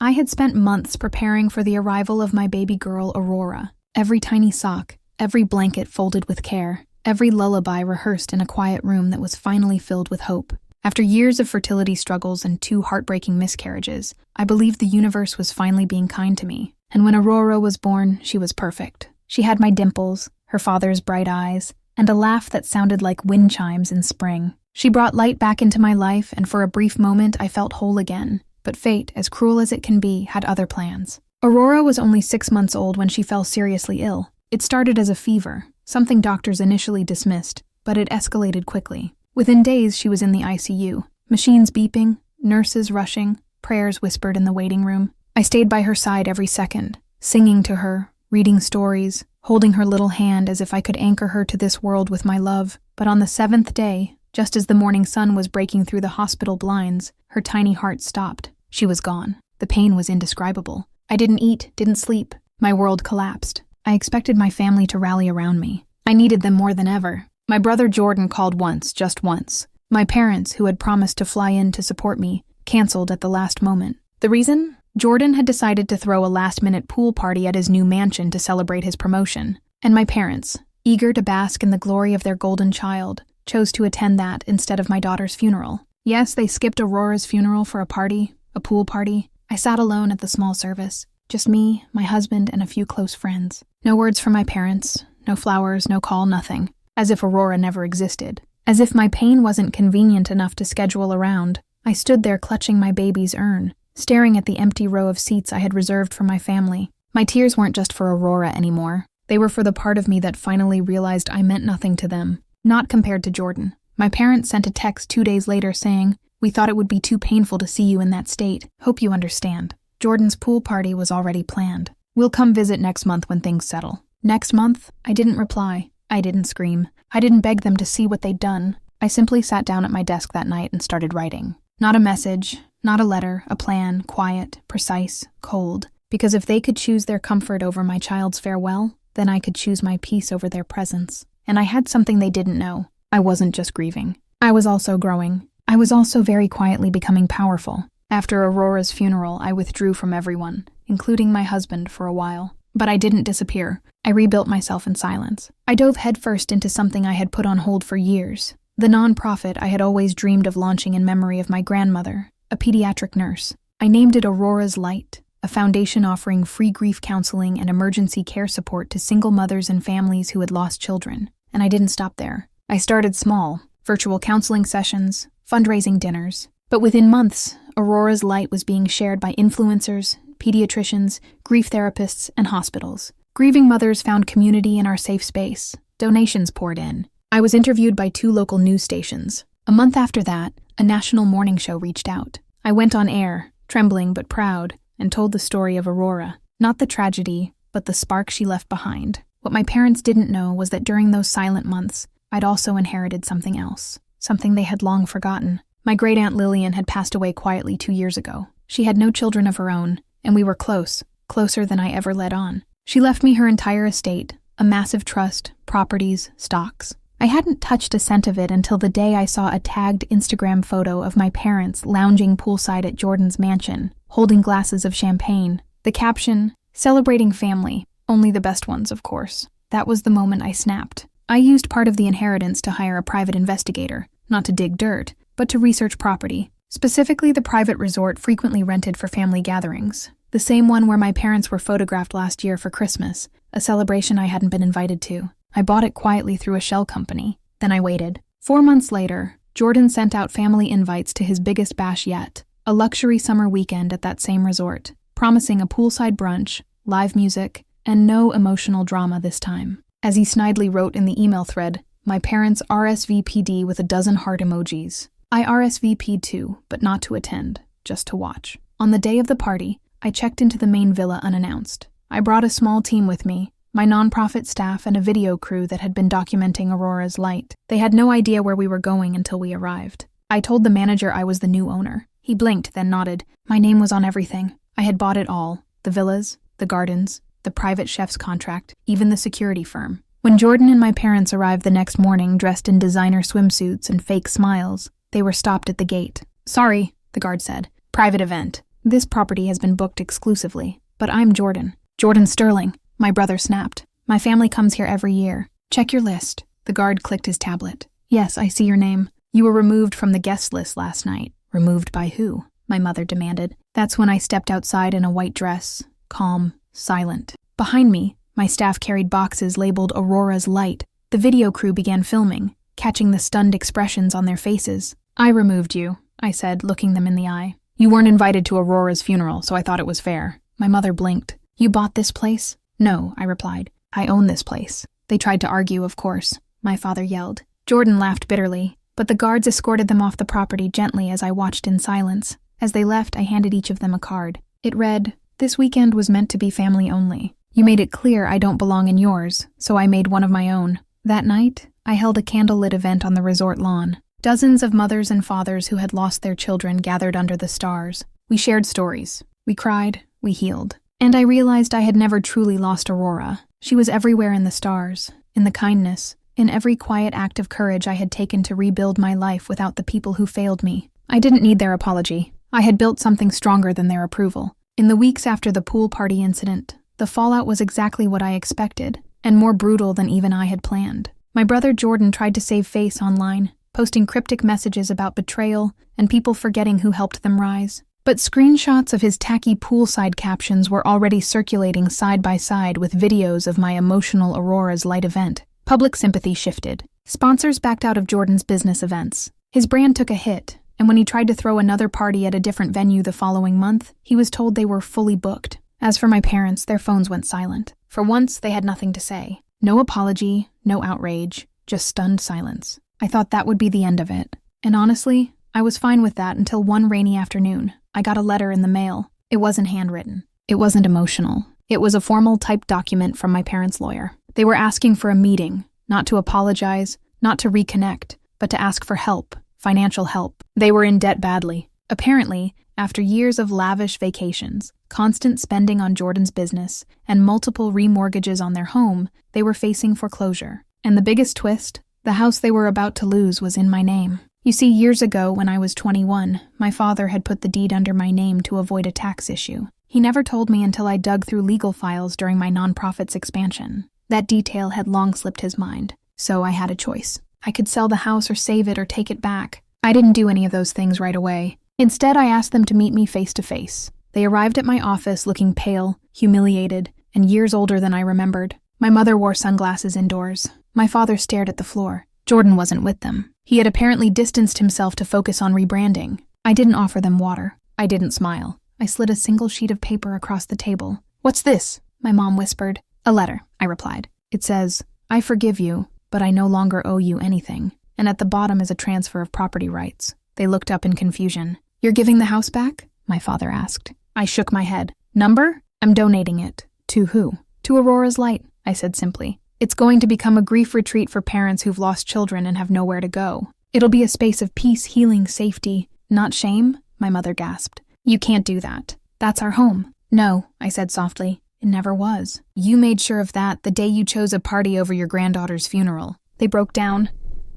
I had spent months preparing for the arrival of my baby girl, Aurora. Every tiny sock, every blanket folded with care, every lullaby rehearsed in a quiet room that was finally filled with hope. After years of fertility struggles and 2 heartbreaking miscarriages, I believed the universe was finally being kind to me. And when Aurora was born, she was perfect. She had my dimples, her father's bright eyes, and a laugh that sounded like wind chimes in spring. She brought light back into my life, and for a brief moment I felt whole again. But fate, as cruel as it can be, had other plans. Aurora was only 6 months old when she fell seriously ill. It started as a fever, something doctors initially dismissed, but it escalated quickly. Within days, she was in the ICU. Machines beeping, nurses rushing, prayers whispered in the waiting room. I stayed by her side every second, singing to her, reading stories, holding her little hand as if I could anchor her to this world with my love. But on the 7th day, just as the morning sun was breaking through the hospital blinds, her tiny heart stopped. She was gone. The pain was indescribable. I didn't eat, didn't sleep. My world collapsed. I expected my family to rally around me. I needed them more than ever. My brother Jordan called once, just once. My parents, who had promised to fly in to support me, canceled at the last moment. The reason? Jordan had decided to throw a last-minute pool party at his new mansion to celebrate his promotion. And my parents, eager to bask in the glory of their golden child, chose to attend that instead of my daughter's funeral. Yes, they skipped Aurora's funeral for a party, a pool party. I sat alone at the small service. Just me, my husband, and a few close friends. No words from my parents, no flowers, no call, nothing. As if Aurora never existed. As if my pain wasn't convenient enough to schedule around. I stood there clutching my baby's urn, staring at the empty row of seats I had reserved for my family. My tears weren't just for Aurora anymore. They were for the part of me that finally realized I meant nothing to them. Not compared to Jordan. My parents sent a text 2 days later saying, "We thought it would be too painful to see you in that state. Hope you understand." Jordan's pool party was already planned. "We'll come visit next month when things settle." Next month? I didn't reply. I didn't scream. I didn't beg them to see what they'd done. I simply sat down at my desk that night and started writing. Not a message, not a letter, a plan, quiet, precise, cold. Because if they could choose their comfort over my child's farewell, then I could choose my peace over their presence. And I had something they didn't know. I wasn't just grieving. I was also growing. I was also very quietly becoming powerful. After Aurora's funeral, I withdrew from everyone, including my husband, for a while. But I didn't disappear. I rebuilt myself in silence. I dove headfirst into something I had put on hold for years. The nonprofit I had always dreamed of launching in memory of my grandmother, a pediatric nurse. I named it Aurora's Light, a foundation offering free grief counseling and emergency care support to single mothers and families who had lost children. And I didn't stop there. I started small, virtual counseling sessions, fundraising dinners. But within months, Aurora's Light was being shared by influencers, pediatricians, grief therapists, and hospitals. Grieving mothers found community in our safe space. Donations poured in. I was interviewed by 2 local news stations. A month after that, a national morning show reached out. I went on air, trembling but proud, and told the story of Aurora. Not the tragedy, but the spark she left behind. What my parents didn't know was that during those silent months, I'd also inherited something else. Something they had long forgotten. My great-aunt Lillian had passed away quietly 2 years ago. She had no children of her own, and we were close, closer than I ever let on. She left me her entire estate, a massive trust, properties, stocks. I hadn't touched a cent of it until the day I saw a tagged Instagram photo of my parents lounging poolside at Jordan's mansion, holding glasses of champagne. The caption, "Celebrating family, only the best ones, of course." That was the moment I snapped. I used part of the inheritance to hire a private investigator, not to dig dirt, but to research property, specifically the private resort frequently rented for family gatherings. The same one where my parents were photographed last year for Christmas, a celebration I hadn't been invited to. I bought it quietly through a shell company. Then I waited. 4 months later, Jordan sent out family invites to his biggest bash yet, a luxury summer weekend at that same resort, promising a poolside brunch, live music, and no emotional drama this time. As he snidely wrote in the email thread, my parents RSVP'd with a dozen heart emojis. I RSVP'd too, but not to attend, just to watch. On the day of the party, I checked into the main villa unannounced. I brought a small team with me, my nonprofit staff and a video crew that had been documenting Aurora's Light. They had no idea where we were going until we arrived. I told the manager I was the new owner. He blinked, then nodded. My name was on everything. I had bought it all. The villas, the gardens, the private chef's contract, even the security firm. When Jordan and my parents arrived the next morning dressed in designer swimsuits and fake smiles, they were stopped at the gate. "Sorry," the guard said. "Private event." This property has been booked exclusively, but I'm Jordan. Jordan Sterling, my brother snapped. My family comes here every year. Check your list. The guard clicked his tablet. Yes, I see your name. You were removed from the guest list last night. Removed by who? My mother demanded. That's when I stepped outside in a white dress, calm, silent. Behind me, my staff carried boxes labeled Aurora's Light. The video crew began filming, catching the stunned expressions on their faces. I removed you, I said, looking them in the eye. You weren't invited to Aurora's funeral, so I thought it was fair. My mother blinked. You bought this place? No, I replied. I own this place. They tried to argue, of course. My father yelled. Jordan laughed bitterly, but the guards escorted them off the property gently as I watched in silence. As they left, I handed each of them a card. It read, "This weekend was meant to be family only. You made it clear I don't belong in yours, so I made one of my own." That night, I held a candlelit event on the resort lawn. Dozens of mothers and fathers who had lost their children gathered under the stars. We shared stories. We cried. We healed. And I realized I had never truly lost Aurora. She was everywhere in the stars, in the kindness, in every quiet act of courage I had taken to rebuild my life without the people who failed me. I didn't need their apology. I had built something stronger than their approval. In the weeks after the pool party incident, the fallout was exactly what I expected, and more brutal than even I had planned. My brother Jordan tried to save face online, posting cryptic messages about betrayal and people forgetting who helped them rise. But screenshots of his tacky poolside captions were already circulating side by side with videos of my emotional Aurora's Light event. Public sympathy shifted. Sponsors backed out of Jordan's business events. His brand took a hit, and when he tried to throw another party at a different venue the following month, he was told they were fully booked. As for my parents, their phones went silent. For once, they had nothing to say. No apology, no outrage, just stunned silence. I thought that would be the end of it. And honestly, I was fine with that until one rainy afternoon. I got a letter in the mail. It wasn't handwritten. It wasn't emotional. It was a formal typed document from my parents' lawyer. They were asking for a meeting, not to apologize, not to reconnect, but to ask for help, financial help. They were in debt badly. Apparently, after years of lavish vacations, constant spending on Jordan's business, and multiple remortgages on their home, they were facing foreclosure. And the biggest twist, the house they were about to lose was in my name. You see, years ago, when I was 21, my father had put the deed under my name to avoid a tax issue. He never told me until I dug through legal files during my nonprofit's expansion. That detail had long slipped his mind, so I had a choice. I could sell the house or save it or take it back. I didn't do any of those things right away. Instead, I asked them to meet me face to face. They arrived at my office looking pale, humiliated, and years older than I remembered. My mother wore sunglasses indoors. My father stared at the floor. Jordan wasn't with them. He had apparently distanced himself to focus on rebranding. I didn't offer them water. I didn't smile. I slid a single sheet of paper across the table. "What's this?" my mom whispered. "A letter," I replied. "It says, 'I forgive you, but I no longer owe you anything.' And at the bottom is a transfer of property rights." They looked up in confusion. "You're giving the house back?" my father asked. I shook my head. "Number? I'm donating it." "To who?" "To Aurora's Light," I said simply. "It's going to become a grief retreat for parents who've lost children and have nowhere to go. It'll be a space of peace, healing, safety, not shame," my mother gasped. "You can't do that. That's our home." "No," I said softly. "It never was. You made sure of that the day you chose a party over your granddaughter's funeral." They broke down.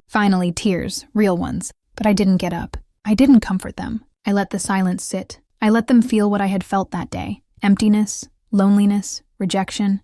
Finally, tears, real ones. But I didn't get up. I didn't comfort them. I let the silence sit. I let them feel what I had felt that day. Emptiness, loneliness, rejection.